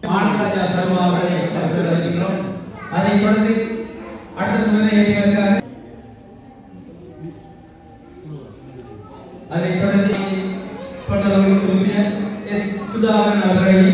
மாநகராஜா சர்மா அவர்களை வரவேற்கிறோம். அதைத் தொடர்ந்து அடுத்த சுமனை ஏற்றுவதற்காக அதைத் தொடர்ந்து கொண்டவர்கள் உறுப்பினர் எஸ் சுதாகரன் அவர்களை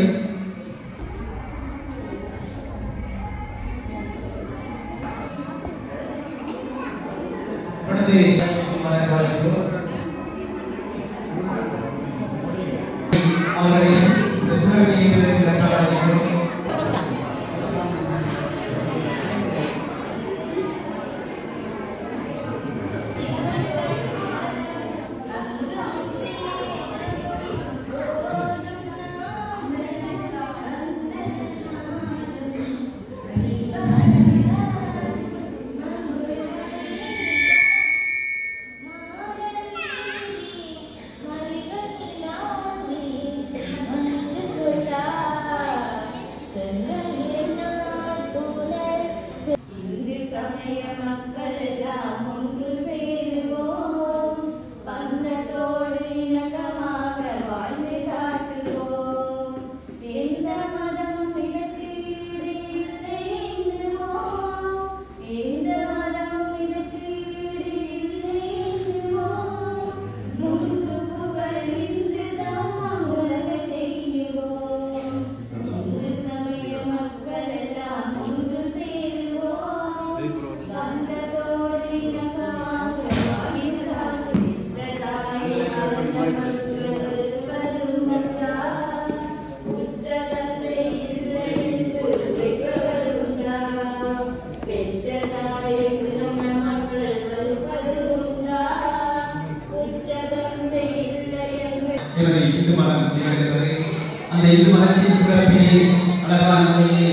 அந்த இந்து மதத்தின் சிறப்பினை அழகான முறையிலே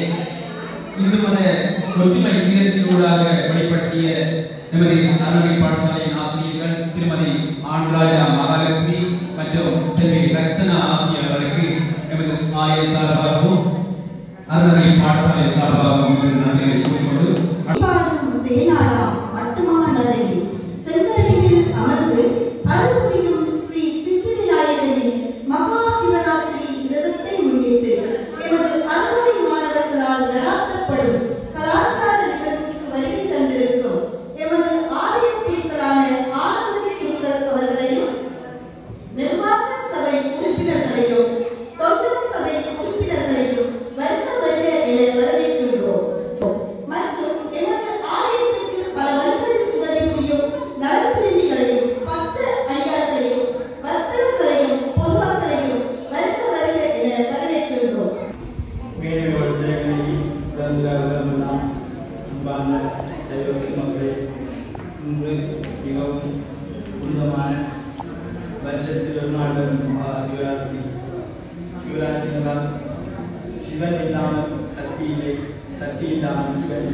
இந்து மத ஒற்றுமை இயக்கத்தினூடாக வெளிப்படுத்திய நமது அறநிலை பாடசாலையின் ஆசிரியர்கள் திருமதி ஆண்ராஜா மகாலட்சுமி மற்றும் செல்வி ரக்ஷனா ஆசிரியர் அவர்களுக்கு எமது ஆய சார்பாகவும் அறநிலை பாடசாலை சார்பாகவும் நன்றிகளை கூறிக்கொண்டு செங்கரையில் அமர்ந்து அருள்புரியும் ஸ்ரீ சித்திவிநாயகரின் மகா சிவராத்திரி விரதத்தை முன்னிட்டு எமது அறுவடை மாணவர்களால் நடாத்தப்படும் கலாச்சார நிகழ்வுக்கு வருகை தந்திருக்கும் எமது ஆலய பிரிவுகளான ஆனந்த குருக்கள் அவர்களையும் நிர்வாக சபை உறுப்பினர்களையும் தொண்டர் சபை உறுப்பினர்களையும் வருக வருக என வரவேற்கின்றோம். மற்றும் எமது ஆலயத்திற்கு பல வருடங்களுக்கு உதவி புரியும் நலப்பிரிவுகளையும் பக்த அடியார்களையும் பக்தர்களையும் பொதுமக்களையும் வருக வருக என வரவேற்கின்றோம். மிகவும் புனிதமான வருஷத்தில் ஒரு நாள் வரும் சிவராத்திரி. சிவராத்திரி என்றால் சிவன் இல்லாமல் சக்தி இல்லை, சக்தி இல்லாமல் சிவன்,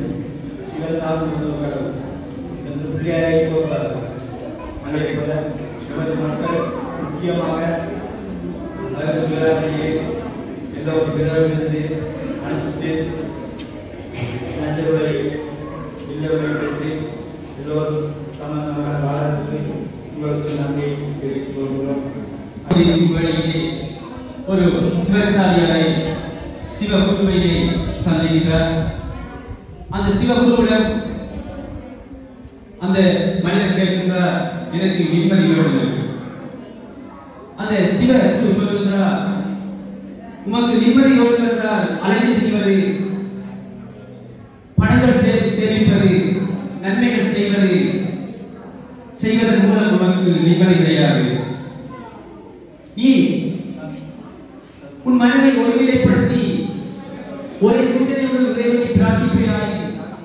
சிவன் தான் கடவுள் என்று பிள்ளையாரை போகிறார்கள். அதே போல சிவன் மக்கள் முக்கியமாக சிவராத்திரியை எல்லோரும் விரதமிருந்து அனுப்பித்து நஞ்சருடைய இல்லவரை பெற்று எல்லோரும் சம்பந்தமாக வாழறதுக்கு உங்களுக்கு நன்றியை தெரிவித்துக் கொள்கிறோம். ஒரு சிவச்சாரியாரை சிவகுருவையை சந்திக்கிறார். அந்த சிவகுருவிடம் அந்த மனிதர் கேட்கின்றார், எனக்கு நிம்மதி வேண்டும். அந்த சிவகுரு சொல்கின்றார், உமக்கு நிம்மதி வேண்டும் என்றால் அலைந்து திரிவது, பணங்கள் சேமிப்பது, நன்மைகள் செய்வதன் மூலம் உனக்கு நிம்மதி கிடையாது. நீ உன் மனதை ஒருநிலைப்படுத்தி ஒரே சிந்தனையோடு இறைவனை பிரார்த்திப்பாய்,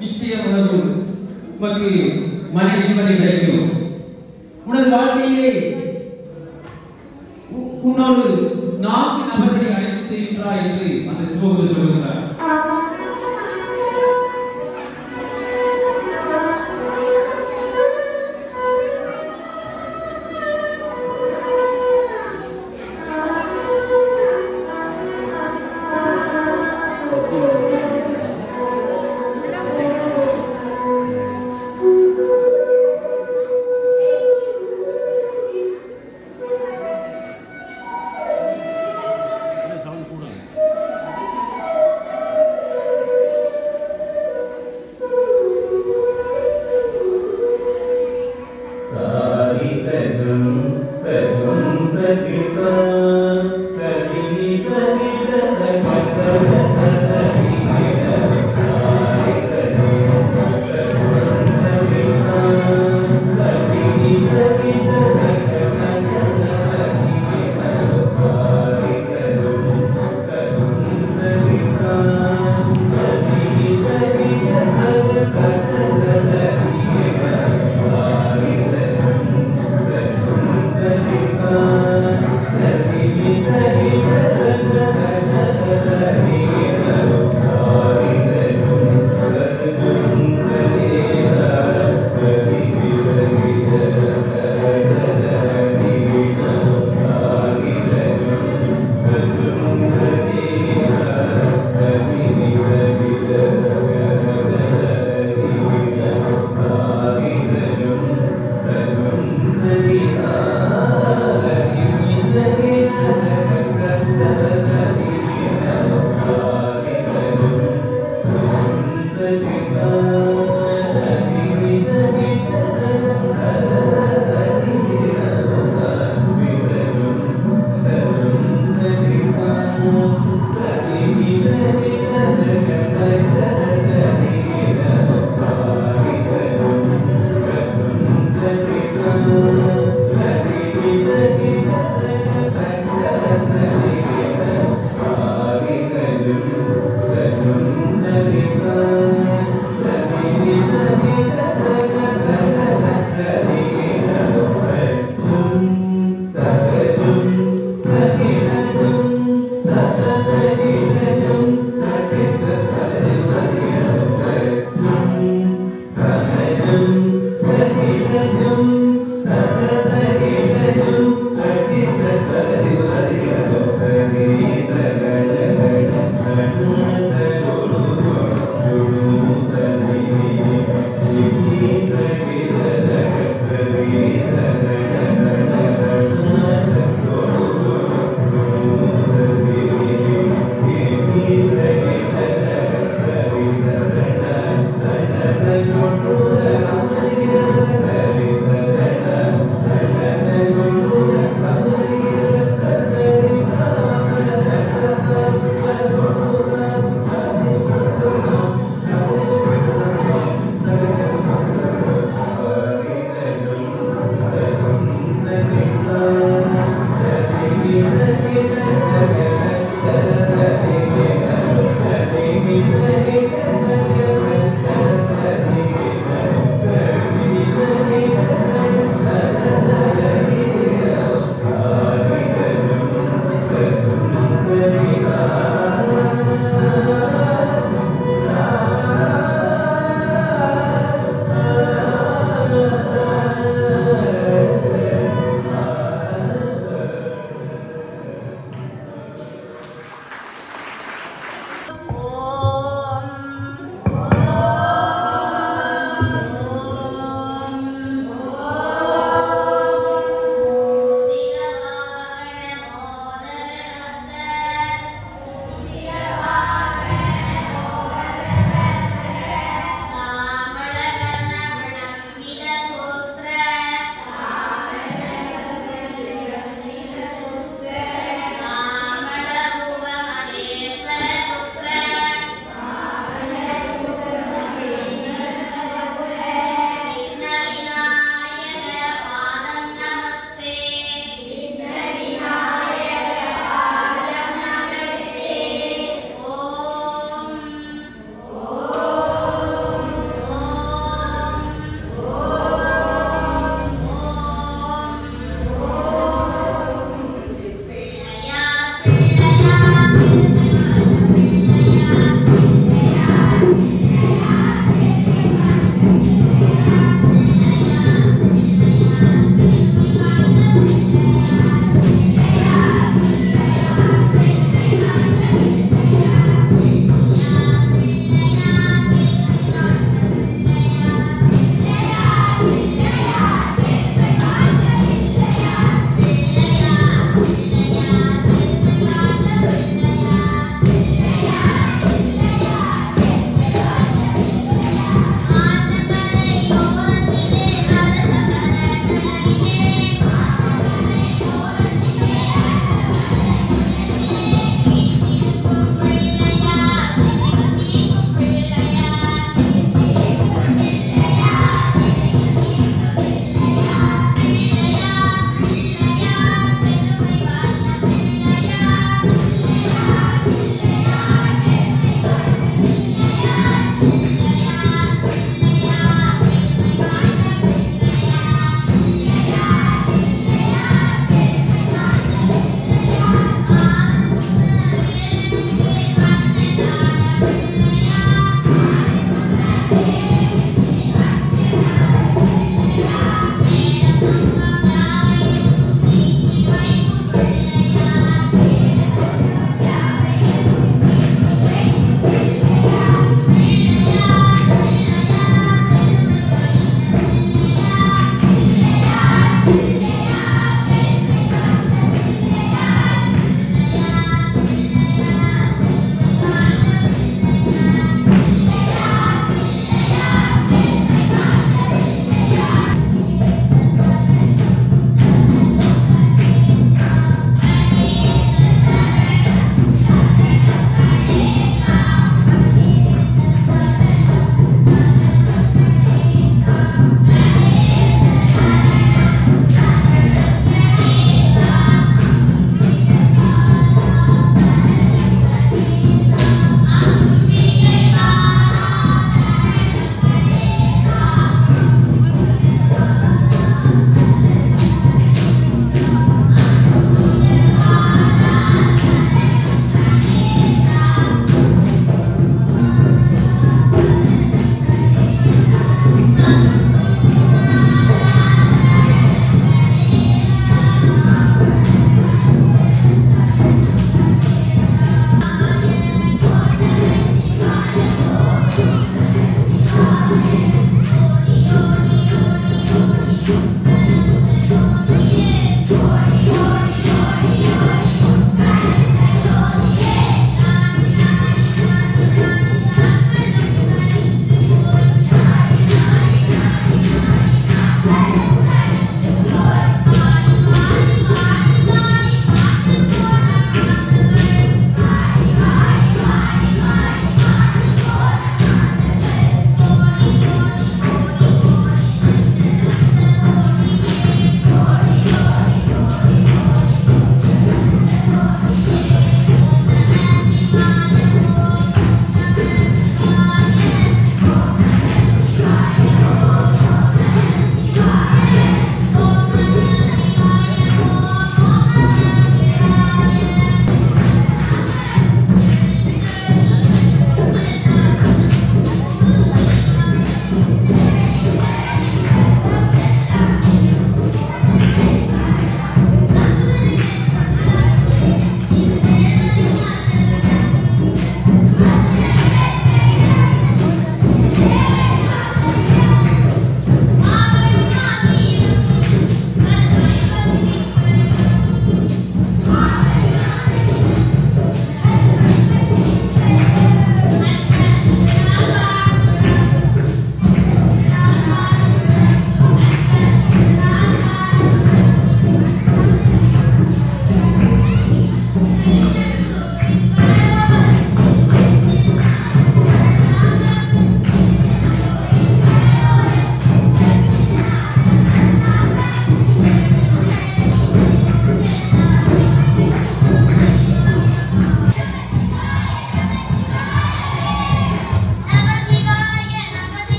நிச்சயம் உனக்கு மன நிம்மதி கிடைக்கும். உனது வாழ்க்கையிலே உன்னோடு 4 நபர்களை அழைத்து தெரிகின்றாய் என்று அந்த சிவகுரு சொல்லுகிறார்.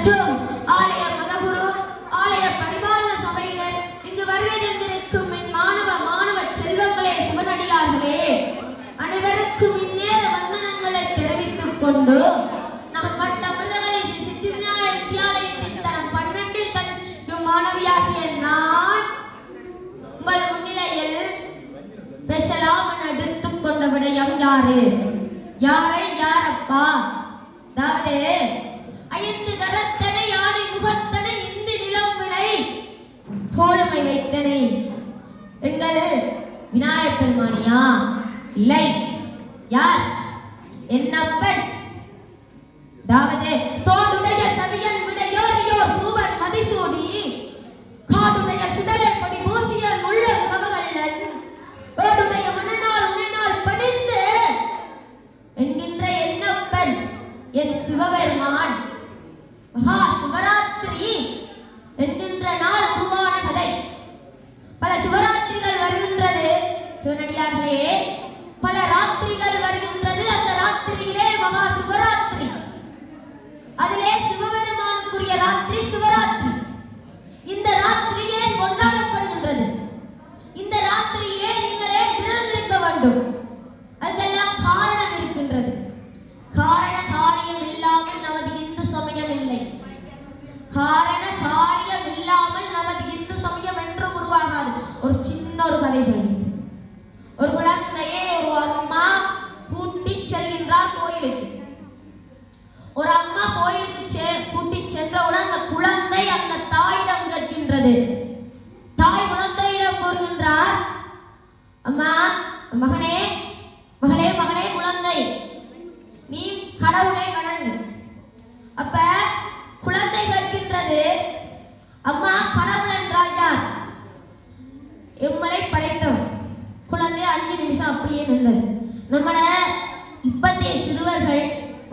மற்றும் ஆலய மதகுரு ஆலய பரிபாலன சபையினர் இங்கு வருகை தந்திருக்கும் என் மாணவ செல்வங்களே சிவனடியார்களே அனைவருக்கும் இந்நேர வந்தனங்களை தெரிவித்துக் கொண்டு நம் பட்ட அமிர்தங்களை சித்திவிநாய வித்தியாலயத்தில் தரம் 12 கல்விக்கும் மாணவியாகிய நான் உங்கள் முன்னிலையில் பேசலாம் என எடுத்துக் கொண்ட விடயம் யாரப்பா அதாவது 5 கரத்தனை யானை முகத்தனை இந்தி நிலம் வினை கோல்மை வைத்தனை எங்கள் விநாயகப் பெருமானியா இல்லை யார் என்னப்பன் அதாவது தோடுடைய சவியன் விடையோரியோர் தூவன் மதிசூடி காடுடைய சுடலை கொடி பூசியன் உள்ள மகவல்லன் ஓடுடைய மணநாள் உன்னால் பணிந்து என்கின்ற என்னப்பன் என் சிவபெருமான் மகா சிவராத்திரி என்கின்ற நாள் உருவான கதை. பல சிவராத்திரிகள் வருகின்றது சிவனடியார்களே, பல ராத்திரிகள் வருகின்றது. அந்த ராத்திரியிலே மகா சிவராத்திரி, அதிலே சிவபெருமானுக்குரிய ராத்திரி சிவராத்திரி. இந்த ராத்திரி ஏன் கொண்டாடப்படுகின்றது? இந்த ராத்திரியிலே நீங்களே விருந்திருக்க வேண்டும். அதெல்லாம் காரணம் இருக்கின்றது. காரண காரியம் இல்லாமல் நமது இந்து சமயம் இல்லை. காரண காரியம் இல்லாமல் நமது இந்து சமயம் என்றும் உருவாகாது. ஒரு சின்ன ஒரு கதை சொல்லுங்க. ஒரு குழந்தையே ஒரு அம்மா கூட்டி செல்கின்றார் கோயிலுக்கு. ஒரு அம்மா கோயிலுக்கு கூட்டி சென்றவுடன் அந்த குழந்தை அந்த தாயிடம் கேட்கின்றது. தாய் குழந்தையிடம் கூறுகின்றார், அம்மா மகனே மகளே மகனே குழந்தை, நீ கடவுளை வணங்கு. அப்ப குழந்தை கேட்கின்றது, அம்மா கடவுள் என்றால் யார்? எம்மளை படைத்தவர். குழந்தை 5 நிமிஷம் அப்படியே நின்றது. நம்மள இப்பத்தைய சிறுவர்கள்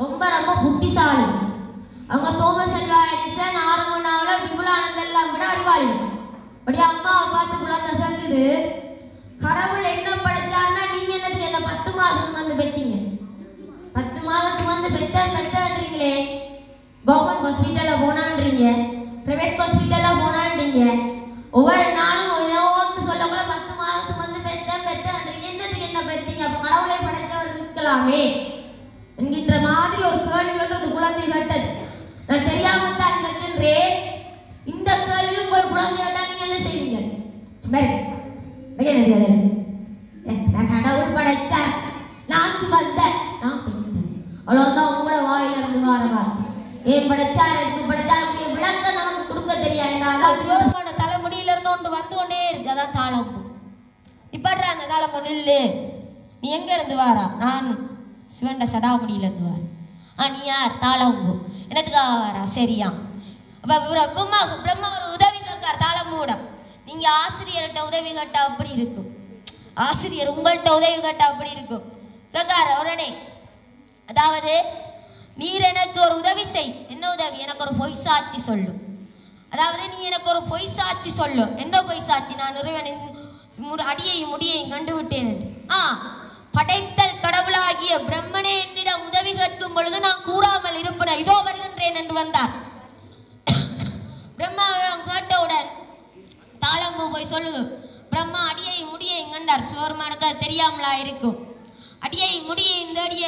ரொம்ப ரொம்ப புத்திசாலி. அவங்க தோமஸ் அல்வா எடிசன், ஆறுமனாவல விபுலானந்த் எல்லாம் விட அறிவாளி. அப்படியே அம்மாவை பார்த்து குழந்தை கேட்குது, கடவுள் என்ன படைச்சாருன்னா நீங்க என்னதுக்கு என்ன 10 மாதம் சுமந்து பெத்தீங்க? 10 மாதம் சுமந்து பெத்தன்றீங்களே, கவர்மெண்ட் ஹாஸ்பிட்டல்ல போனான்றீங்க, பிரைவேட் ஹாஸ்பிட்டல்ல போனான்றீங்க, ஒவ்வொரு நாளும் ஏதோ ஒன்று சொல்லக்குள்ள 10 மாதம் சுமந்து பெத்தன்றீங்க, என்னதுக்கு என்ன பெத்தீங்க? அப்ப கடவுளை படைச்சவர் இருக்கலாமே என்கின்ற மாதிரி ஒரு கேள்வி குழந்தை கேட்டது. நான் தெரியாம தான் கேட்கின்றேன். இந்த கேள்வி உங்கள் குழந்தை கேட்டால் நீங்க என்ன செய்வீங்க? நான் கடவுள் படைச்சார், நான் சுமந்தேன், நான் பெற்றேன், அவ்வளவுதான் உங்களோட வாயில இருந்து வாரவா. ஏன் படைச்சார், எதுக்கு படைச்சார், விளக்கம் நமக்கு கொடுக்க தெரியாது. சிவபெருமான தலைமுடியில இருந்து ஒன்று வந்து கொண்டே இருக்கு, அதான் தாளம்பு. இப்படுற அந்த தாளம்பு நில்லு, நீ எங்க இருந்து வாரா? நான் சிவண்ட சடாமுடியில இருந்து வார. நீ யார்? தாளம்பு. என்னத்துக்காக வாரா? சரியா. பிரம்மா ஒரு உதவி கேட்கார் தாளம்பூடம். நீங்க ஆசிரியர்கிட்ட உதவி கேட்டா அப்படி இருக்கும், ஆசிரியர் உங்கள்கிட்ட உதவி கேட்டா அப்படி இருக்கும். கேட்கார உடனே, அதாவது நீர் எனக்கு ஒரு உதவி செய். என்ன உதவி? எனக்கு ஒரு பொய் சாட்சி சொல்லு. அதாவது நீ எனக்கு ஒரு பொய் சாட்சி சொல்லு. என்ன பொய் சாட்சி? நான் இறைவனின் அடியையும் முடியையும் கண்டுவிட்டேன் என்று. படைத்தல் கடவுளாகிய பிரம்மனே என்னிடம் உதவி கேட்கும் பொழுது நான் கூறாமல் இருப்பேன், இதோ வருகின்றேன் என்று வந்தார். பிரம்மாவிடம் கேட்டவுடன் தாளம்பூ போய் சொல்லு, பிரம்மா அடியை முடியை கண்டார். சிவபெருமானுக்கு அது தெரியாமலா இருக்கும்? அடியை முடியை இந்த அடிய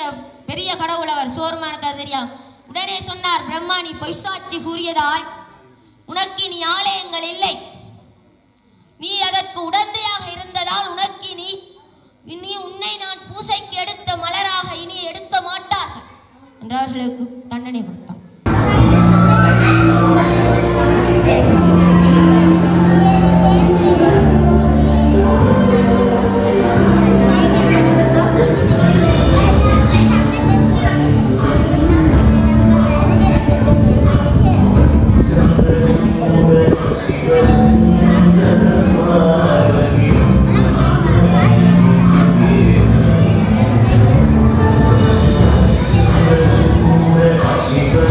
பெரிய கடவுள் அவர், சிவபெருமானுக்கு அது தெரியாம. உடனே சொன்னார், பிரம்மா நீ பொய் சாட்சி கூறியதால் உனக்கு இனி ஆலயங்கள் இல்லை, நீ அதற்கு உடந்தையாக இருந்ததால் உனக்கு இனி உன்னை நான் பூசைக்கு எடுத்த மலராக இனி எடுக்க மாட்டார்கள் என்று அவர்களுக்கு தண்டனை கொடுத்தார். Because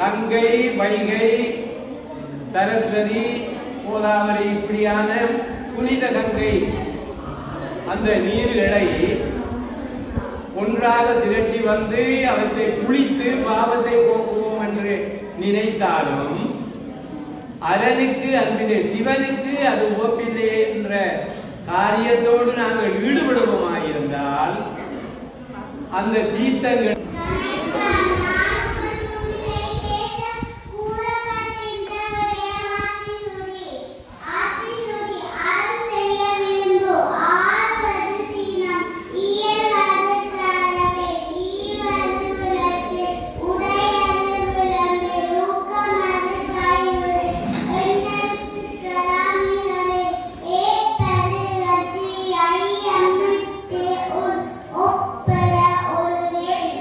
கங்கை, வைகை, சரஸ்வதி, கோதாவரி இப்படியான புனித கங்கை அந்த நீர்களை ஒன்றாக திரட்டி வந்து அவற்றை குளித்து பாவத்தை போக்குவோம் என்று நினைத்தாலும் அரனுக்கு அன்பிலே சிவனுக்கு அது ஓப்பில்லை என்ற காரியத்தோடு நாங்கள் ஈடுபடுவோமாயிருந்தால் அந்த தீர்த்தங்கள்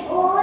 Oh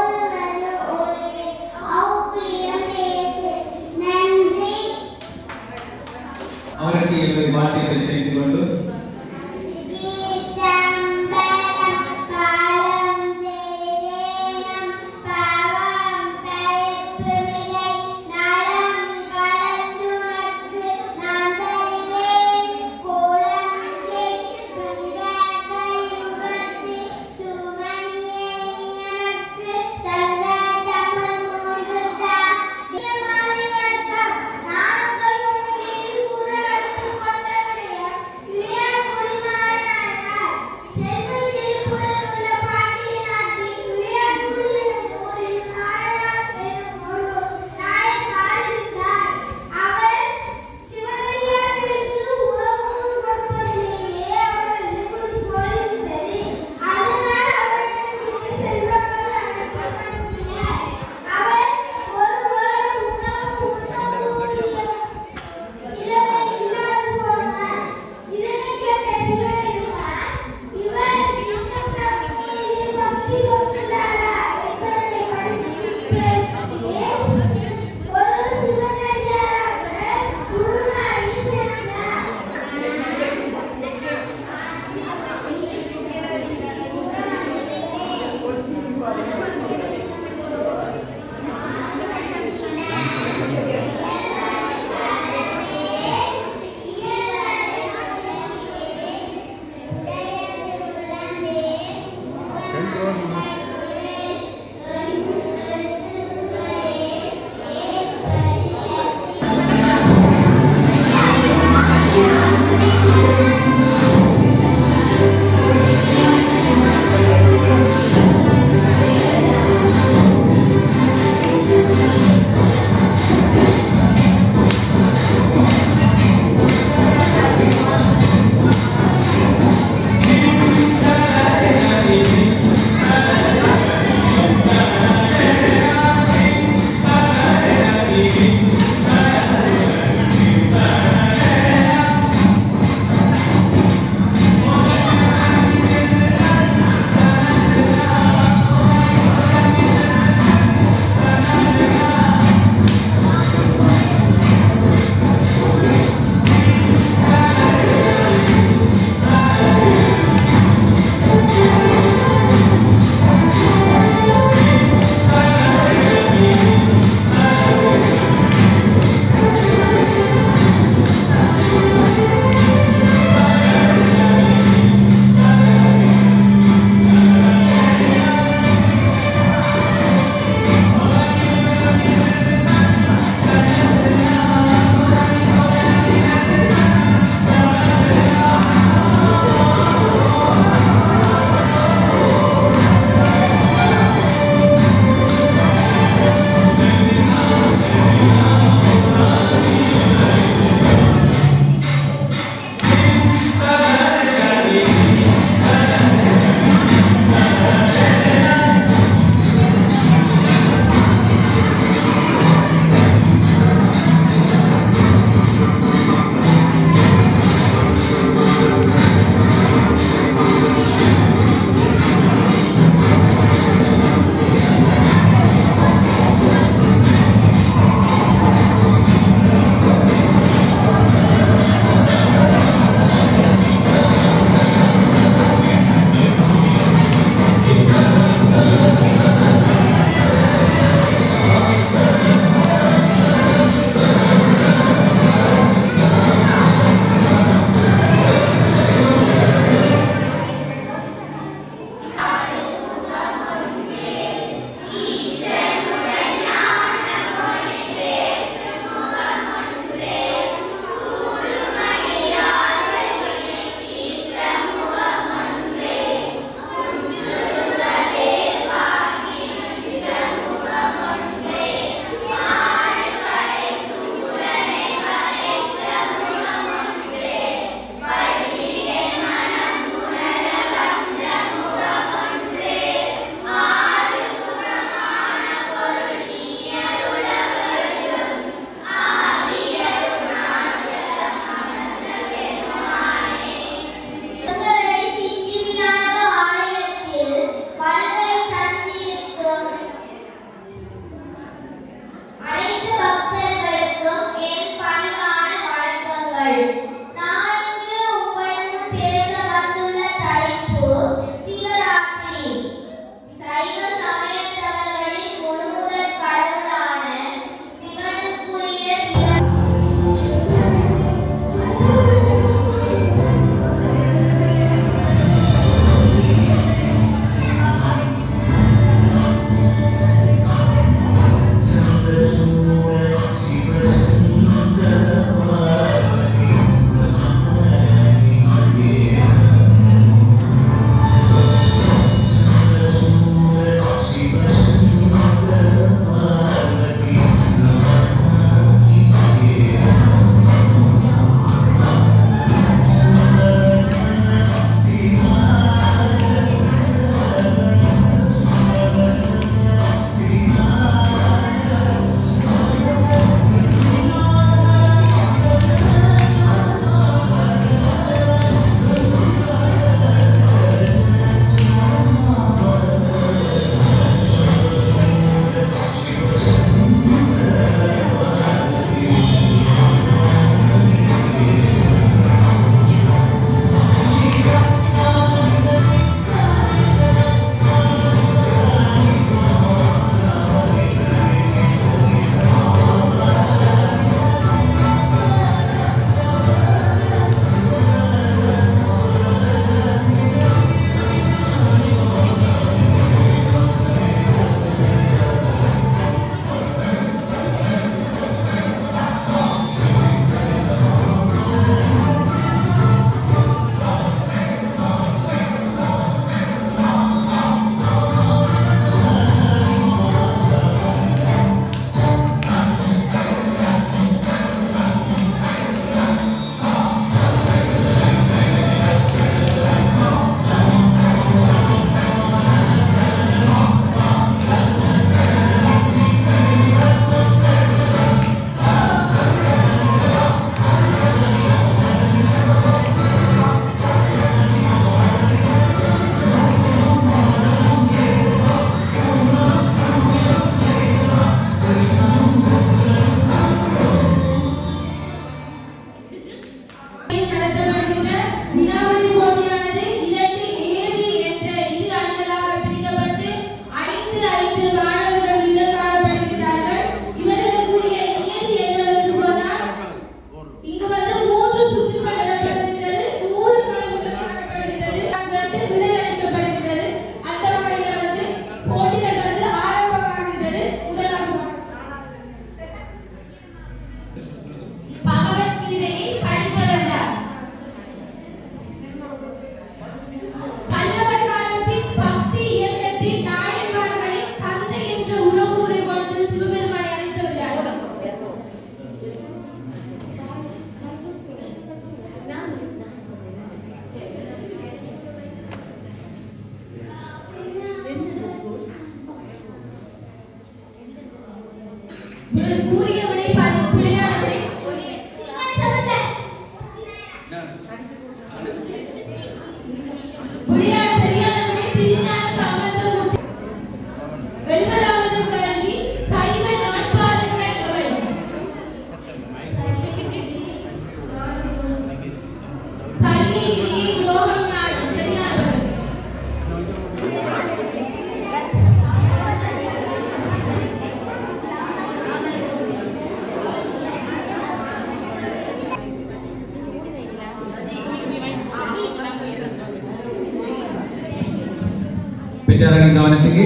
செய்தியாளர்களின் கவனத்துக்கு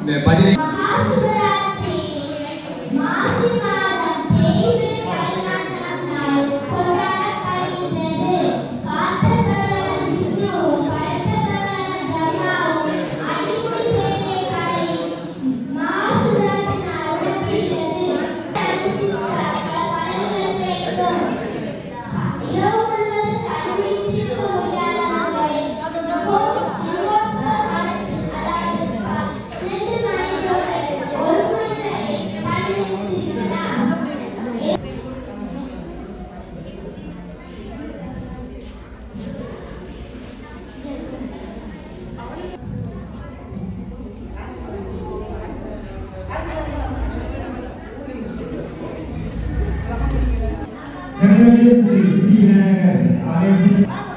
இந்த 15 Secretary Sri Vinayakar,